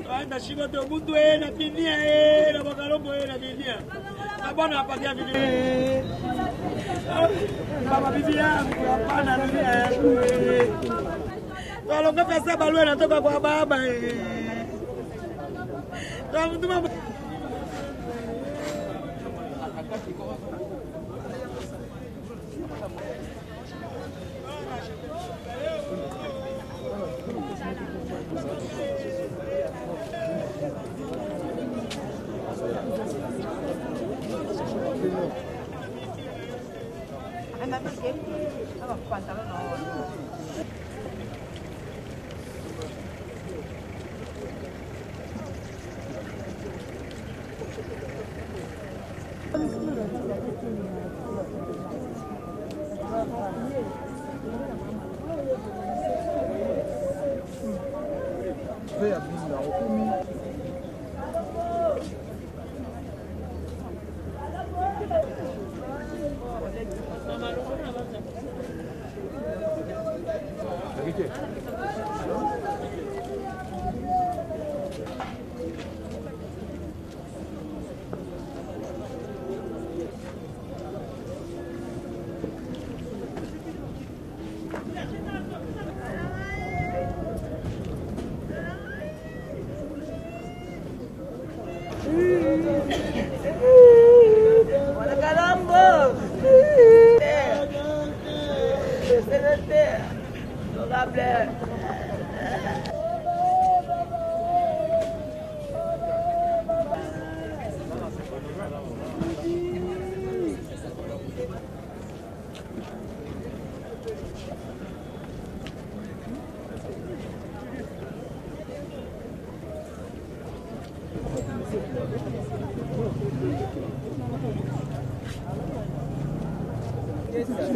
Anda shiba to mundo na pinia na bakalombo na pinia. Na bwana apatia video. Baba bibi yangu hapana dunia yangu. Walonga pesa balwe natoka kwa baba. Tamtuma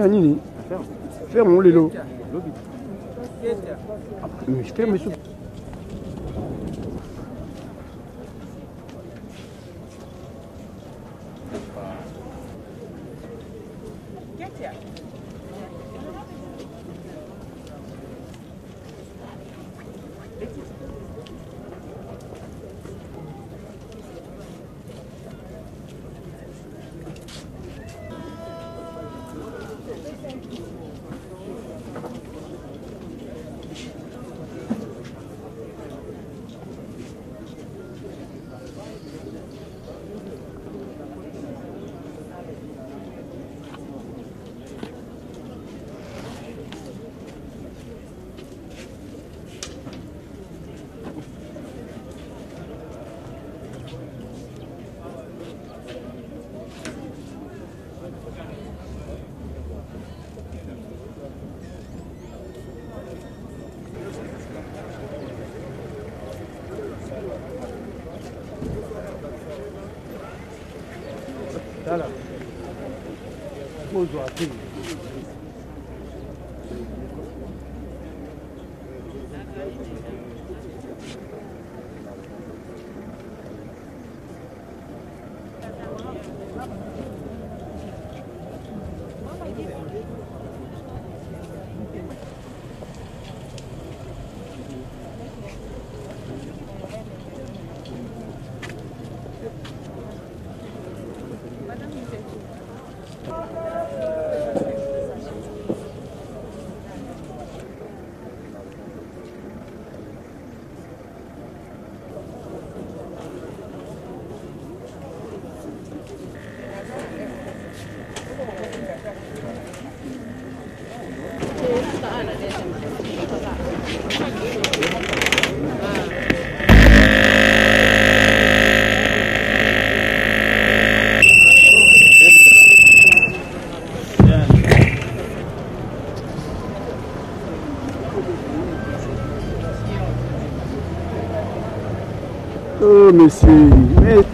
nini? Ferme mon lelo. Je ferme sous. Voilà. Bonjour à tous. Oh, monsieur. Mais...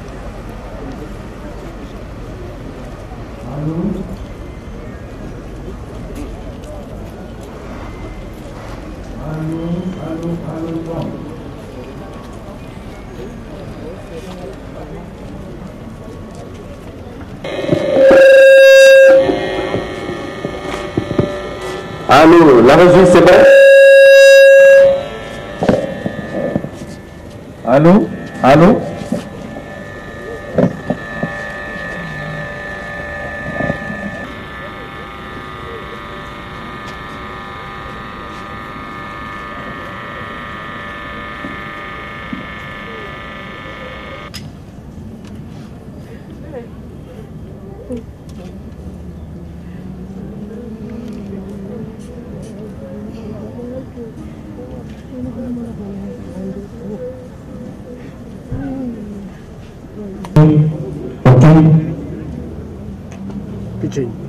Allô, la régie, c'est bon? Allô? Allô? Pitching.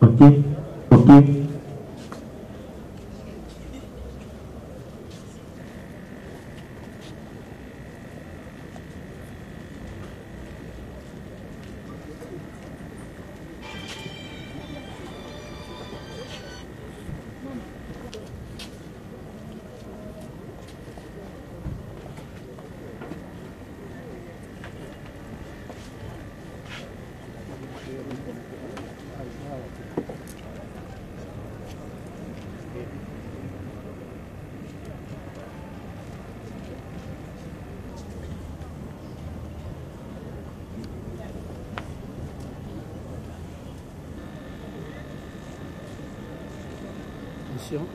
Ok, ok. Attention.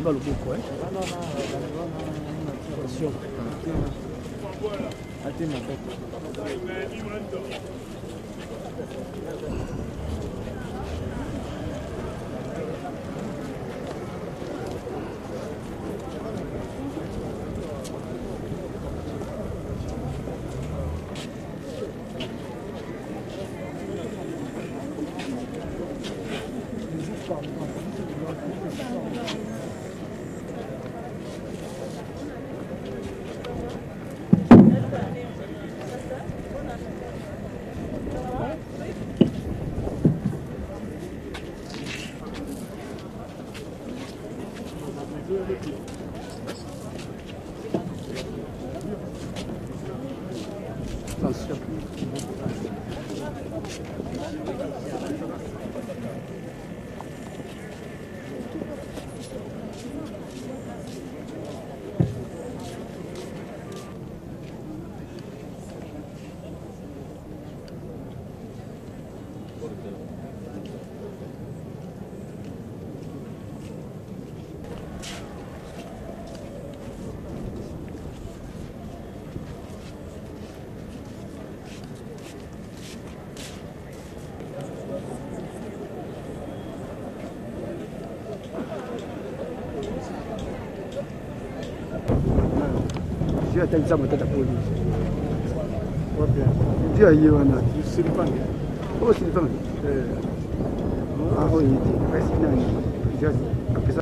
qui va le beaucoup, hein. Attention. Attention. Dia tak sama tak polis. Dia iya mana? Silipang. Oh silipang. Oh ini. Pasti nani. Dia apa?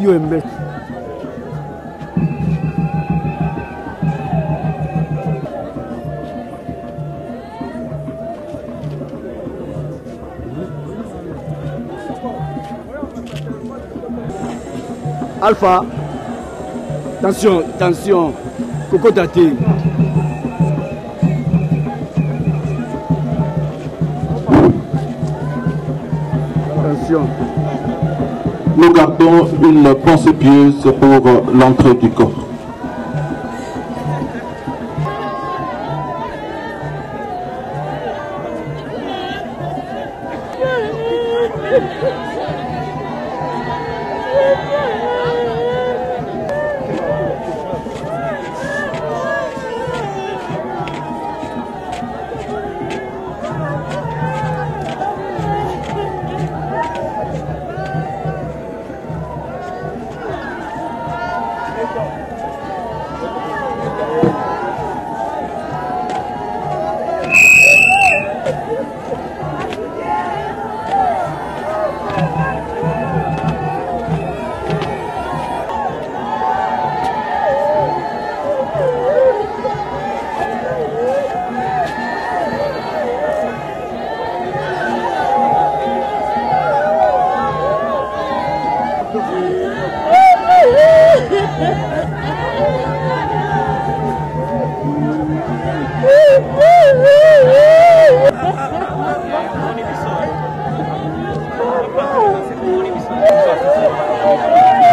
UMB. Alpha, attention, attention, Coco Tati. Attention. Nous gardons une pensée pieuse pour l'entrée du corps.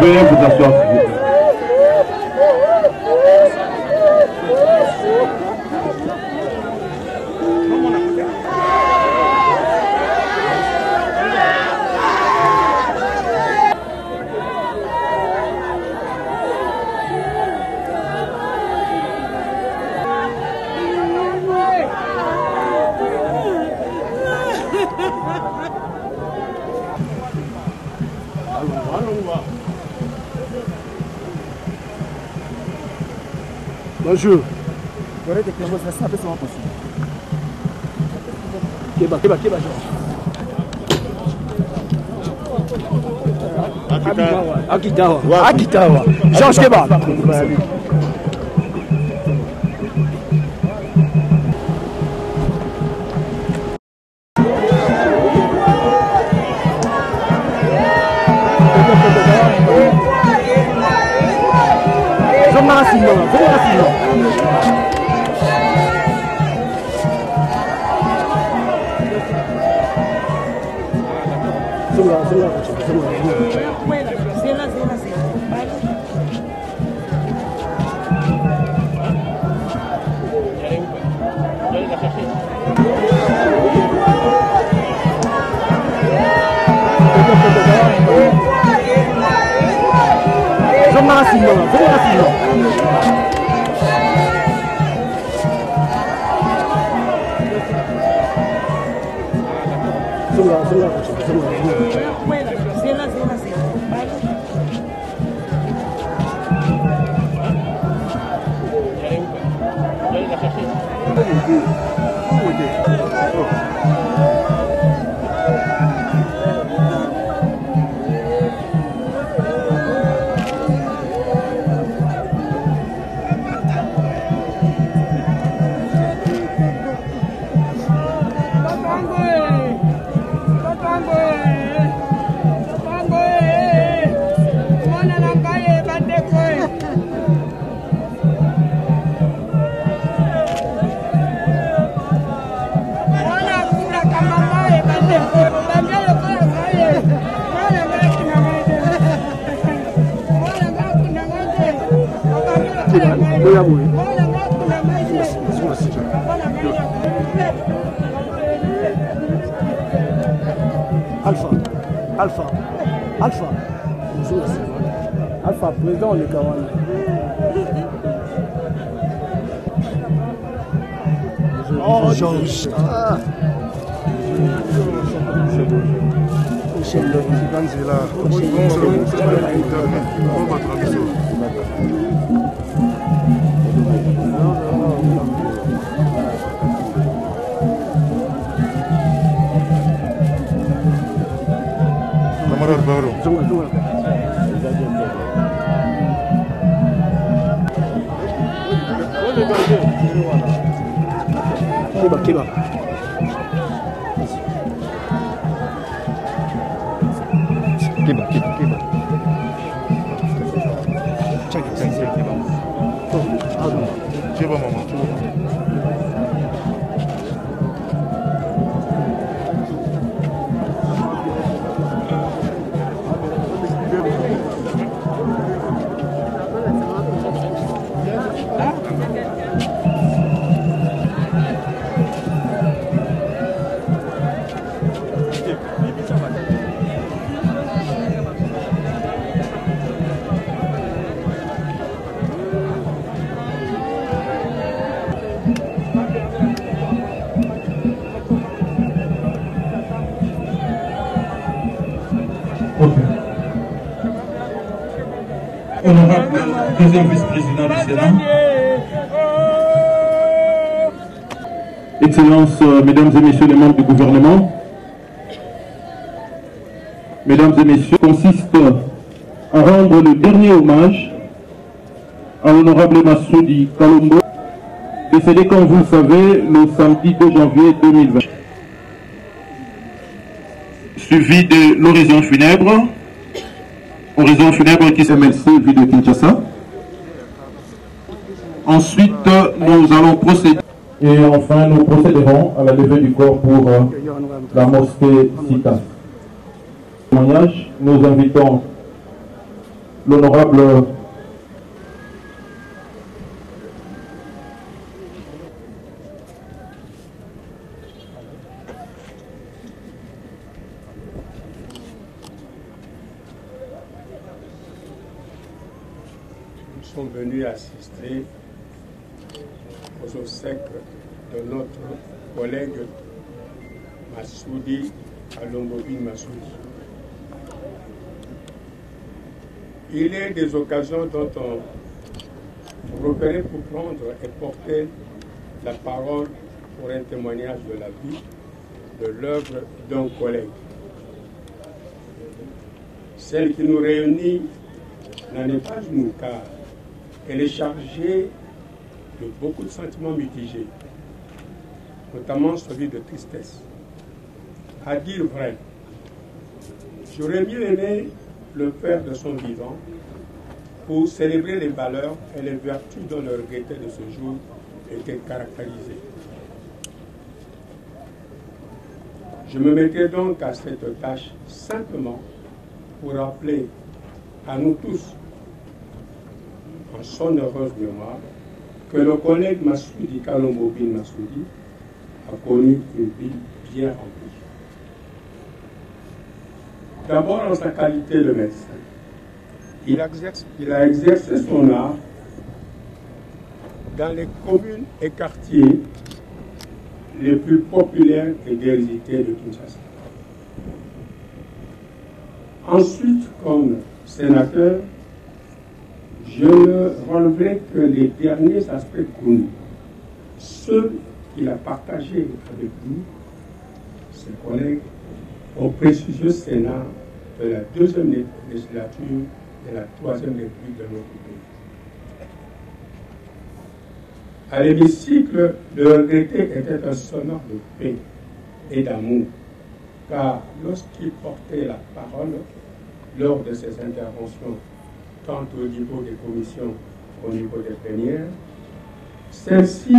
Veuillez vous asseoir. Bonjour. Correct, que vous ça peut seulement possible. Keba. Akitawa. Georges Keba. Alpha, président de Kawan. Oh, Georges. Camarade Baro. Keba. Keba mama. Honorable deuxième vice-président du Sénat, Excellences, Mesdames et Messieurs les membres du gouvernement, Mesdames et Messieurs, consiste à rendre le dernier hommage à l'honorable Massoudi Kalombo, décédé, comme vous le savez, le samedi 2 janvier 2020. Suivi de l'horizon funèbre qui s'MLC, ville de Kinshasa. Ensuite, nous allons procéder. Et enfin, nous procéderons à la levée du corps pour la mosquée Sita. Témoignage, nous invitons l'honorable Nous sommes venus assister aux obsèques de notre collègue Massoudi Kalombo bin Massoudi. Il est des occasions dont repéré pour prendre et porter la parole pour un témoignage de la vie, de l'œuvre d'un collègue. Celle qui nous réunit n'en est pas une car elle est chargée de beaucoup de sentiments mitigés, notamment celui de tristesse. À dire vrai, j'aurais mieux aimé le faire de son vivant pour célébrer les valeurs et les vertus dont le regretté de ce jour était caractérisé. Je me mettrai donc à cette tâche simplement pour rappeler à nous tous, en son heureuse mémoire, que le collègue Massoudi Kalombo Bin Massoudi a connu une vie bien remplie. D'abord en sa qualité de médecin, il a exercé son art dans les communes et quartiers les plus populaires et déshérités de Kinshasa. Ensuite, comme sénateur, je ne releverai que les derniers aspects connus, ceux qu'il a partagés avec nous, ses collègues, au prestigieux Sénat de la 2e législature de la 3e République de notre pays. À l'hémicycle, le regretté était un sonneur de paix et d'amour, car lorsqu'il portait la parole lors de ses interventions, tant au niveau des commissions qu'au niveau des plénières, celle-ci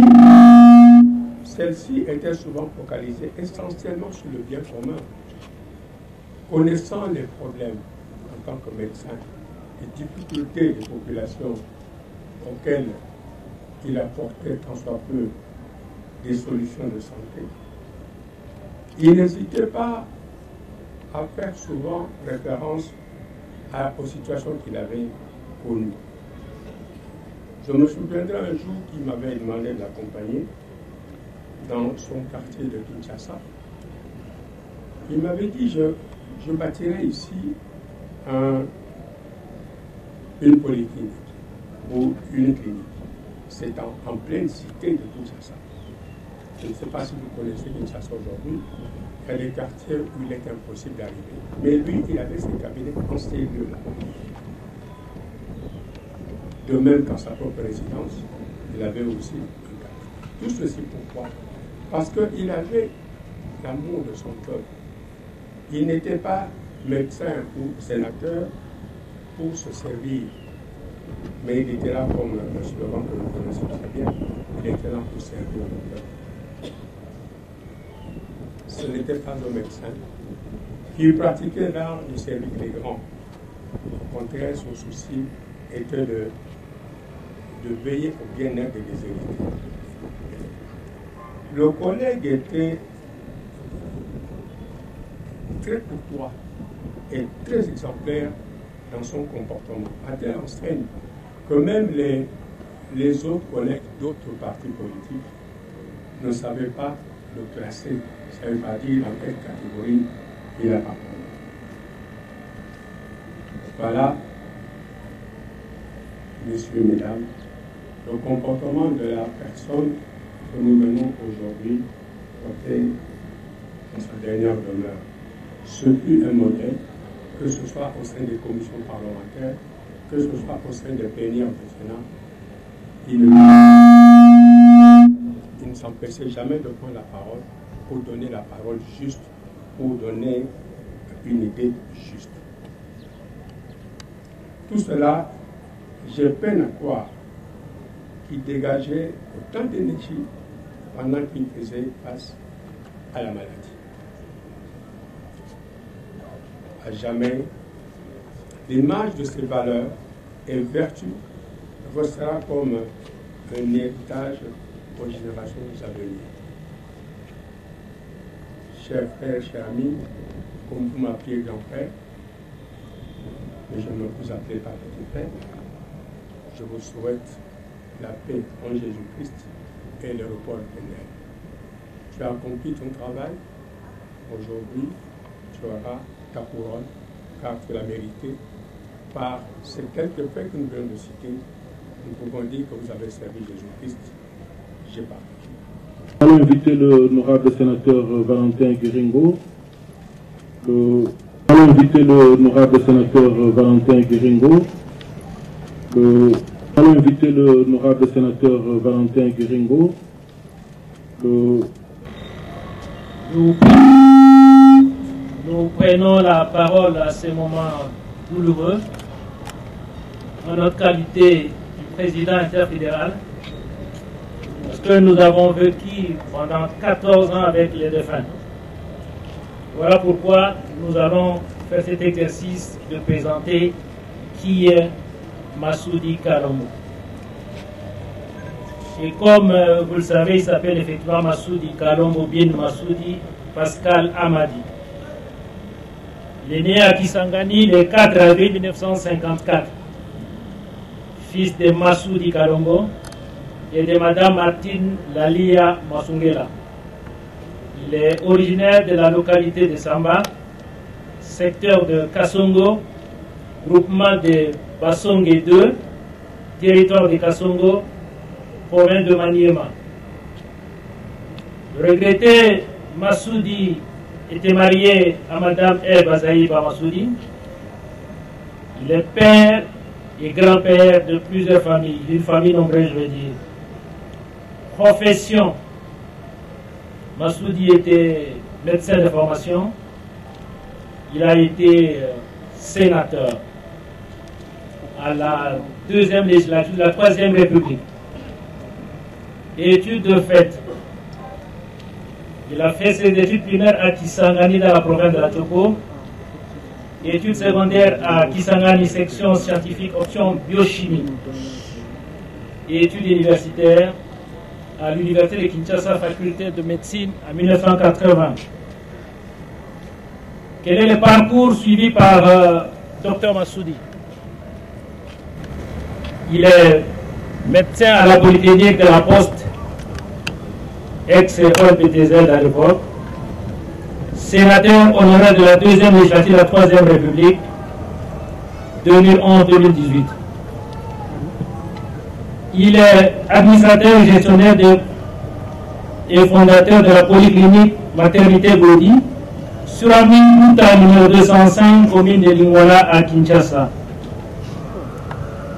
était souvent focalisée essentiellement sur le bien commun. Connaissant les problèmes en tant que médecin, les difficultés des populations auxquelles il apportait tant soit peu des solutions de santé, il n'hésitait pas à faire souvent référence aux situations qu'il avait connues. Je me souviendrai un jour qu'il m'avait demandé de l'accompagner dans son quartier de Kinshasa. Il m'avait dit, je bâtirai ici une polyclinique ou une clinique. C'est en pleine cité de Kinshasa. Je ne sais pas si vous connaissez Kinshasa aujourd'hui. Il y a des quartiers où il est impossible d'arriver. Mais lui, il avait ses cabinets en ces lieux-là. De même qu'en sa propre résidence, il avait aussi un cabinet. Tout ceci pourquoi? Parce qu'il avait l'amour de son peuple. Il n'était pas médecin ou sénateur pour se servir. Mais il était là comme un slogan que vous connaissez très bien. Il était là pour servir le peuple. Ce n'était pas un médecin qui pratiquait l'art du service des grands. Au contraire, son souci était de veiller au bien-être des déshérités. Le collègue était très courtois et très exemplaire dans son comportement, à telle enseigne que même les autres collègues d'autres partis politiques ne savaient pas le classer, ça ne veut pas dire dans quelle catégorie il appartenait. Voilà, messieurs, mesdames, le comportement de la personne que nous venons aujourd'hui porter dans sa dernière demeure. Ce fut un modèle, que ce soit au sein des commissions parlementaires, que ce soit au sein des plénières du Sénat. Il ne s'empêchait jamais de prendre la parole pour donner la parole juste, pour donner une idée juste. Tout cela, j'ai peine à croire qu'il dégageait autant d'énergie pendant qu'il faisait face à la maladie. À jamais, l'image de ces valeurs et vertus restera comme un héritage aux générations à venir. Chers frères, chers amis, comme vous m'appelez grand-père, mais je ne vous appelle pas petit frère, je vous souhaite la paix en Jésus-Christ et le repos éternel. Tu as accompli ton travail, aujourd'hui tu auras ta couronne, car tu l'as mérité par ces quelques faits que nous venons de citer nous pouvons dire que vous avez servi Jésus-Christ. J'ai pas. Allons inviter l'honorable sénateur Valentin Guéringo. Allons inviter l'honorable sénateur Valentin Guéringo. Allons inviter l'honorable sénateur Valentin Guéringo. Nous prenons la parole à ce moment douloureux en notre qualité du président interfédéral, parce que nous avons vécu pendant 14 ans avec les défunts. Voilà pourquoi nous allons faire cet exercice de présenter qui est Massoudi Kalombo. Et comme vous le savez, il s'appelle effectivement Massoudi Kalombo bin Massoudi Pascal Amadi. Il est né à Kisangani le 4 avril 1954, fils de Massoudi Kalombo et de Madame Martine Lalia Masungela. Il est originaire de la localité de Samba, secteur de Kasongo, groupement de Basongue 2, territoire de Kasongo, province de Maniema. Le regretté Massoudi était marié à Madame Eve Azaïba Massoudi. Il est père et grand-père de plusieurs familles, d'une famille nombreuse, je veux dire. Profession, Massoudi était médecin de formation. Il a été sénateur à la 2e législature de la 3e République. Études de fait. Il a fait ses études primaires à Kisangani dans la province de la Tchoko. Études secondaires à Kisangani, section scientifique, option biochimie. Et études universitaires à l'université de Kinshasa, faculté de médecine en 1980. Quel est le parcours suivi par Dr Massoudi? Il est médecin à la Polytechnique de la Poste, ex-OPTZ à l'époque, sénateur honoraire de la 2e législature de la 3e République, 2011-2018. Il est administrateur et gestionnaire et fondateur de la polyclinique Maternité Godi, sur la ligne numéro 205, commune de Lingwala à Kinshasa.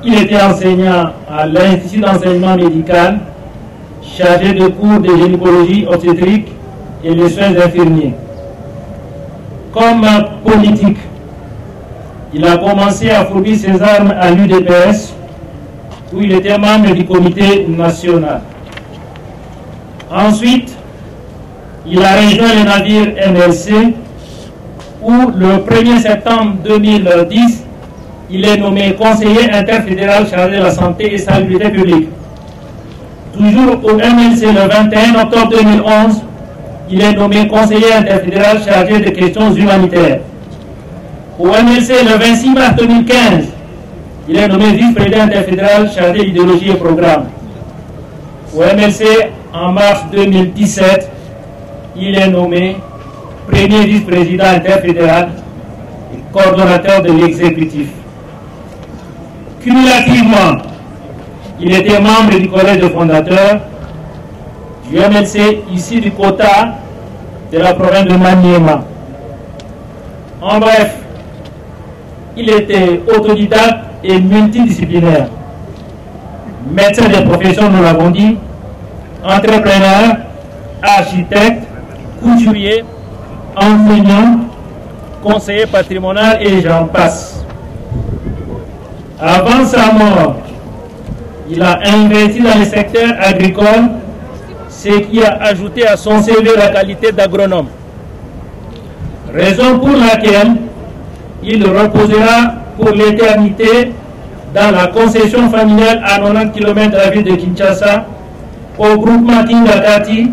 Il était enseignant à l'Institut d'enseignement médical, chargé de cours de gynécologie obstétrique et les soins infirmiers. Comme politique, il a commencé à fournir ses armes à l'UDPS, où il était membre du comité national. Ensuite, il a rejoint le navire MLC, où le 1er septembre 2010, il est nommé conseiller interfédéral chargé de la santé et salubrité publique. Toujours au MLC le 21 octobre 2011, il est nommé conseiller interfédéral chargé des questions humanitaires. Au MLC le 26 mars 2015, il est nommé vice-président interfédéral chargé d'idéologie et programme. Au MLC en mars 2017, il est nommé premier vice-président interfédéral et coordonnateur de l'exécutif. Cumulativement, il était membre du collège de fondateurs du MLC, ici du quota de la province de Maniema. En bref, il était autodidacte et multidisciplinaire. Médecin de profession, nous l'avons dit, entrepreneur, architecte, couturier, enseignant, conseiller patrimonial et j'en passe. Avant sa mort, il a investi dans le secteur agricole, ce qui a ajouté à son CV la qualité d'agronome. Raison pour laquelle il reposera pour l'éternité dans la concession familiale à 90 km de la ville de Kinshasa, au groupement Kingakati,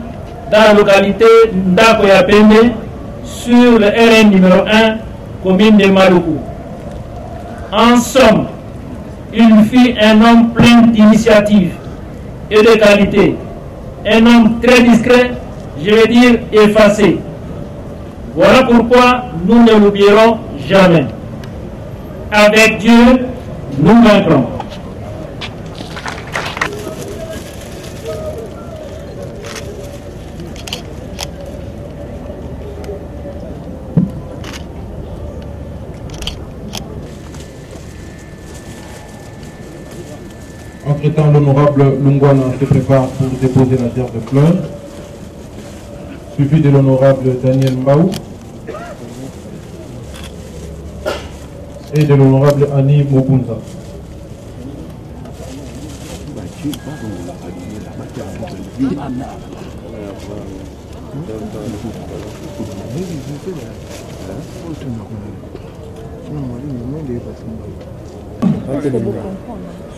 dans la localité Ndakoyapende, sur le RN numéro 1, commune de Maluku. En somme, il fut un homme plein d'initiative et de qualité, un homme très discret, je vais dire effacé. Voilà pourquoi nous ne l'oublierons jamais. Avec Dieu, nous vaincrons. Entre-temps, l'honorable Lungwana se prépare pour déposer la gerbe de fleurs, suivi de l'honorable Daniel Mbaou et de l'honorable Annie Mokunza.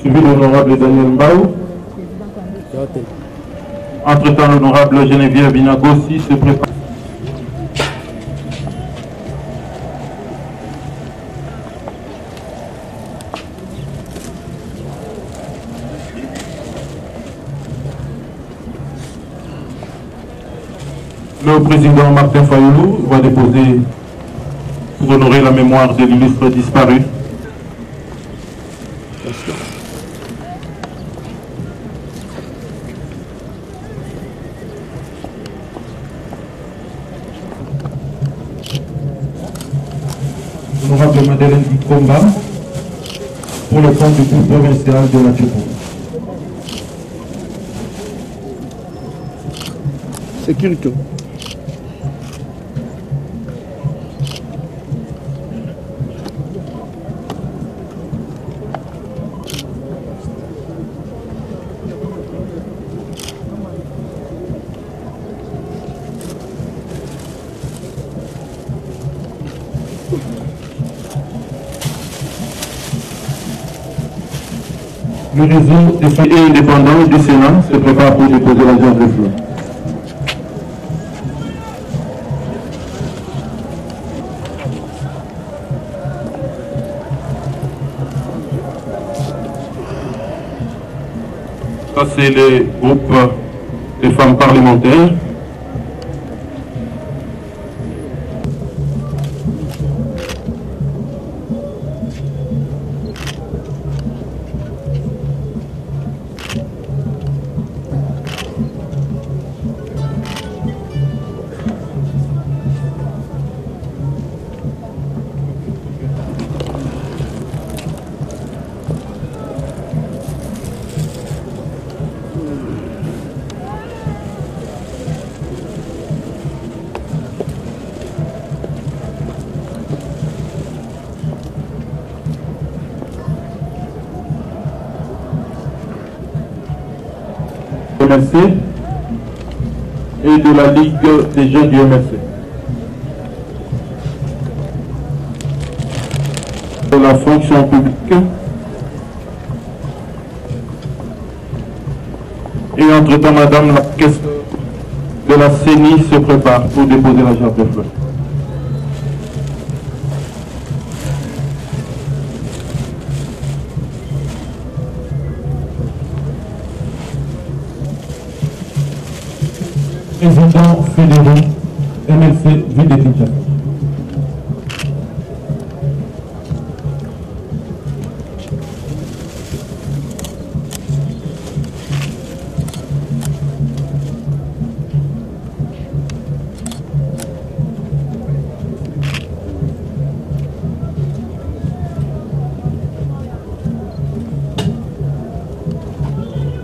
Suivi de l'honorable Daniel Mbaou. Entre-temps, l'honorable Geneviève Binagossi se prépare. Le président Martin Fayoulou va déposer pour honorer la mémoire de l'illustre disparu. L'honorable Madeleine Ikomba pour le compte du groupe provincial de la Tchoukou. Sécurité. Le réseau des familles indépendantes du Sénat se prépare pour déposer la gerbe de fleurs. Ça, c'est les groupes des femmes parlementaires. MLC et de la Ligue des jeunes du MLC. De la fonction publique. Et entre-temps, madame la caisse de la CENI se prépare pour déposer la gerbe de fleurs. Président fédéraux, MLC, ville de Kinshasa.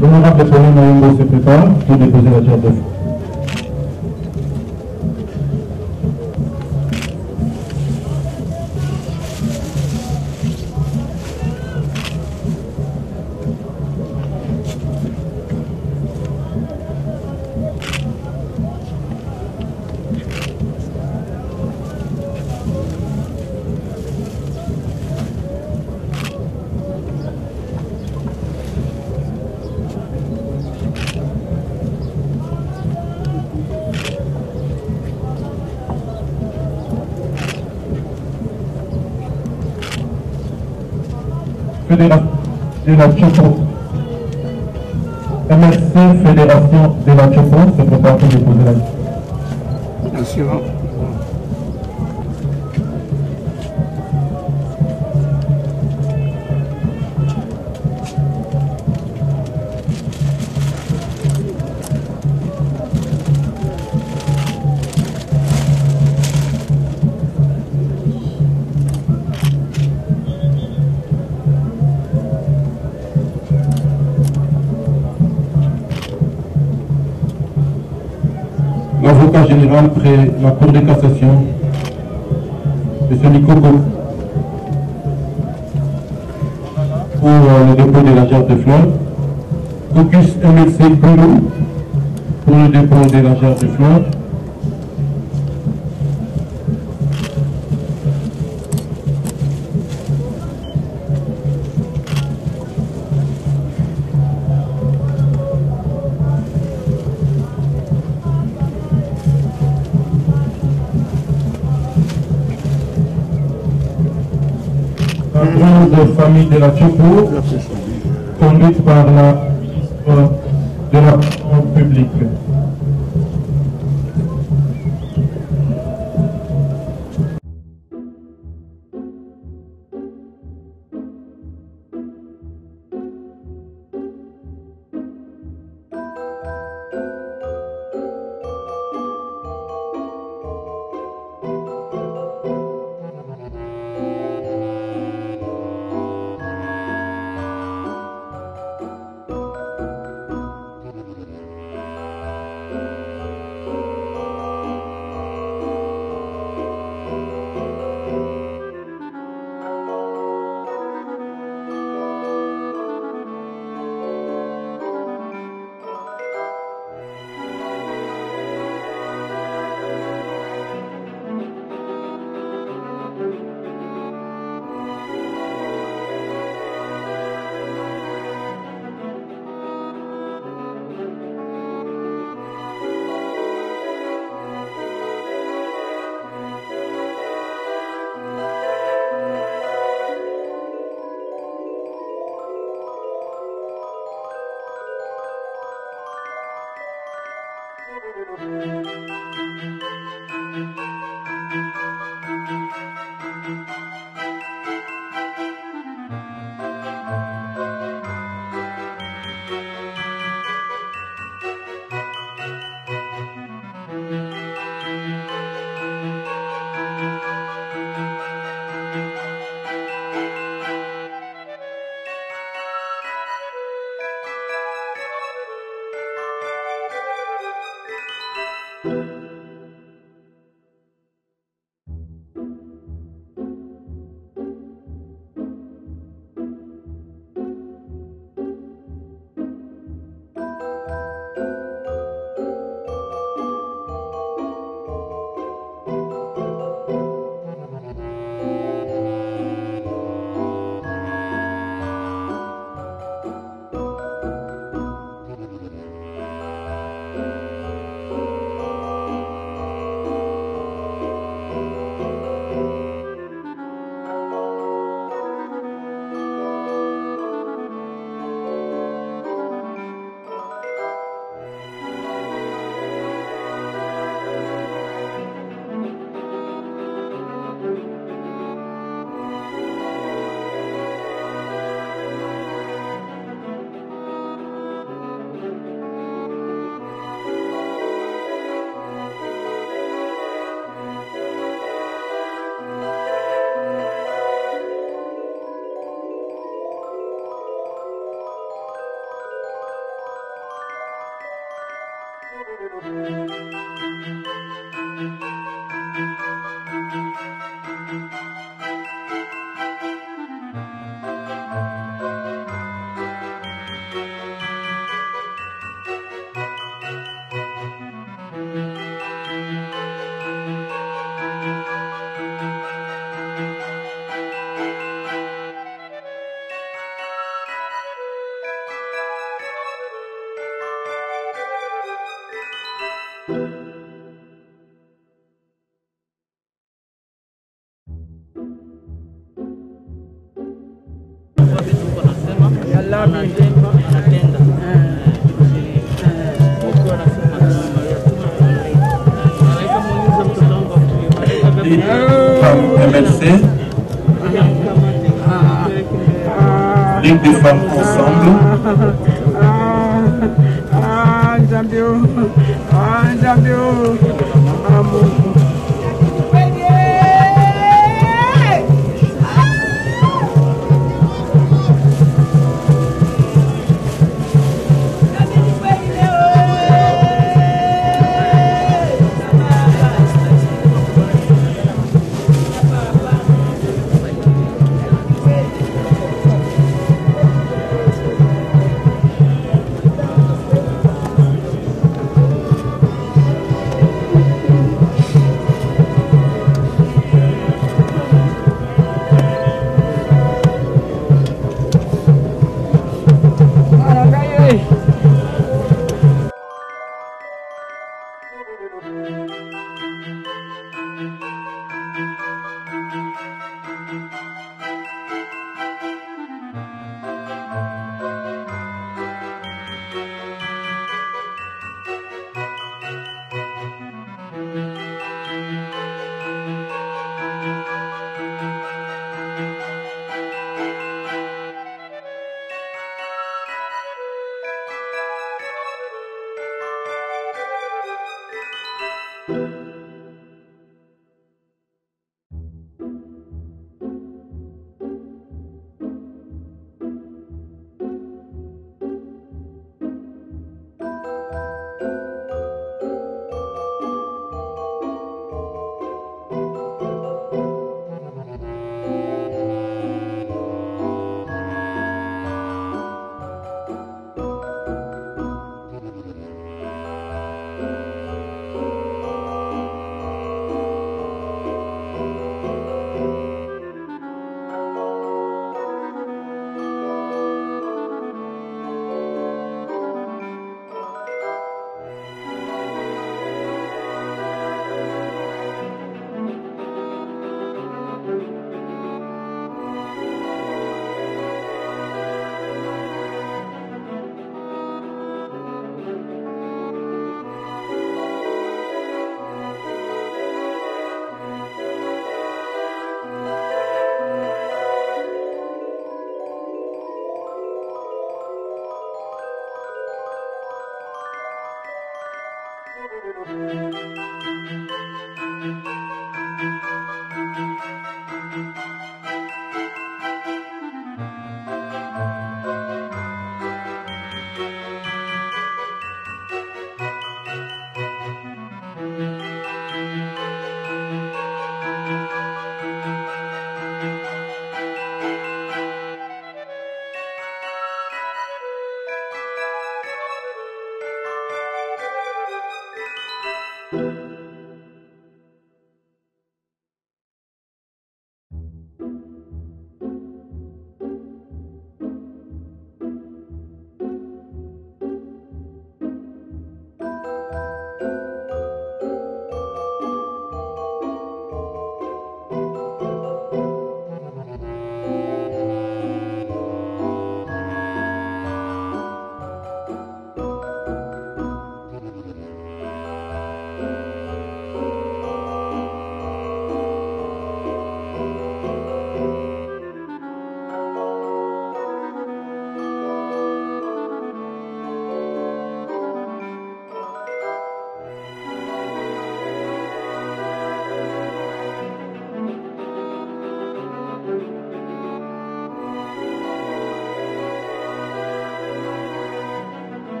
L'honorable Pauline Maïmbo se prépare pour déposer la gerbe de fleurs. De la Tchoukou. MLC, Fédération de la Tchoukou, se prépare pour déposer la gerbe. Merci. l'avocat général près la Cour de cassation, M. Nikoko, pour le dépôt de la jarre de fleurs. Caucus MLC Bureau pour le dépôt de la jarre de fleurs. La grande famille de la Tchopo, conduite par la de la publique. MLC, Ligue des femmes ensemble.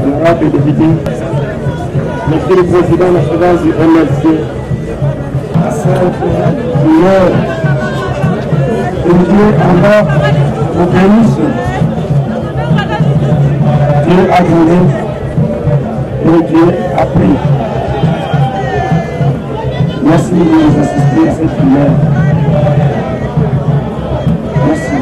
Honorable député, Monsieur le Président national du MLC, l'heure de Dieu alors organisme, Dieu a donné et Dieu a pris. Merci de nous assister à cette prière. Merci.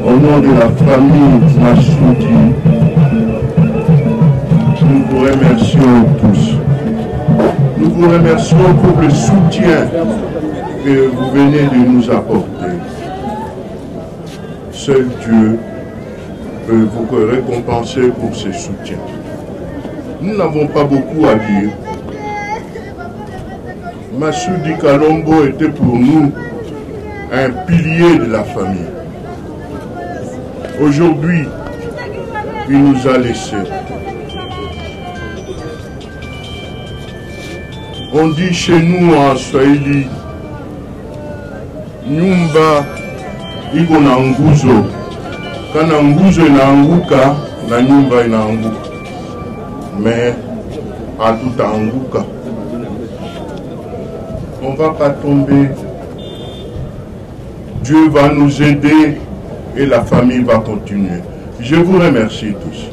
Au nom de la famille Massoudi, nous vous remercions tous. Nous vous remercions pour le soutien que vous venez de nous apporter. Seul Dieu peut vous récompenser pour ce soutien. Nous n'avons pas beaucoup à dire. Massoudi Kalombo était pour nous un pilier de la famille. Aujourd'hui, il nous a laissés. On dit chez nous en Swahili, Nyumba iko na nguzo. Kana nguzo inaanguka, na nyumba inaanguka. Mais hatutaanguka. On ne va pas tomber. Dieu va nous aider et la famille va continuer. Je vous remercie tous.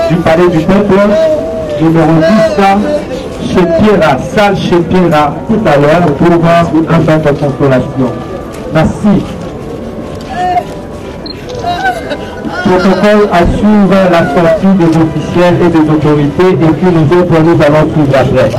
Du palais du peuple, numéro 10, Chepiera, salle Chepiera, tout à l'heure, pour un bain de consolation. Merci. Protocole assure la sortie des officiels et des autorités, et puis nous autres, nous allons suivre après.